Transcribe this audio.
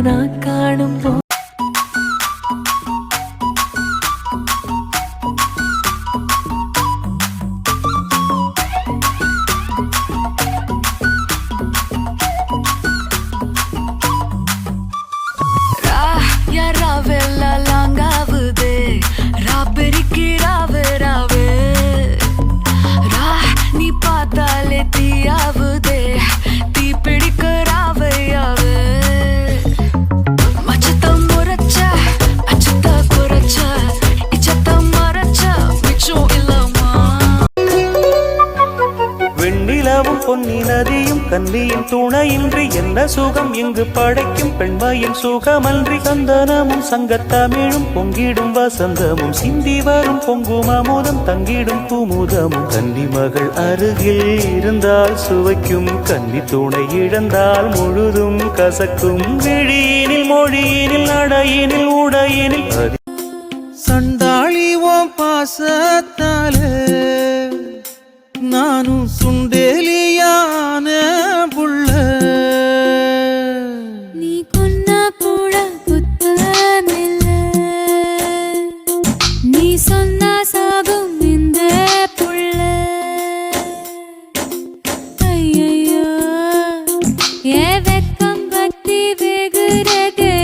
நான் காணும் பொன்னி நதியும் கன்னியின் துணையின்றி என்ன சுகம் இங்கு படைக்கும் பெண்மையின் சுகமன்றி சந்தனமும் சங்கத்தமிழும் பொங்கிடும் வசந்தமும் சிந்தி வரும் பொங்கும் அமுதம் தங்கிடும் பூமுதமும் கன்னி மகள் அருகில் இருந்தால் சுவைக்கும் கன்னி துணை இழந்தால் முழுதும் கசக்கும் விழியினில் மொழியினில் நடையினில் உடையினில் சண்டாளி ஓம் பாசத்தாலே நானும் சுண்டேலியான புள்ள நீ கொன்னா கூட குத்தமில்ல நீ சொன்னா சாகும் இந்த புள்ள ஐயையோ ஏ வெக்கம் பத்தி வெகுரதே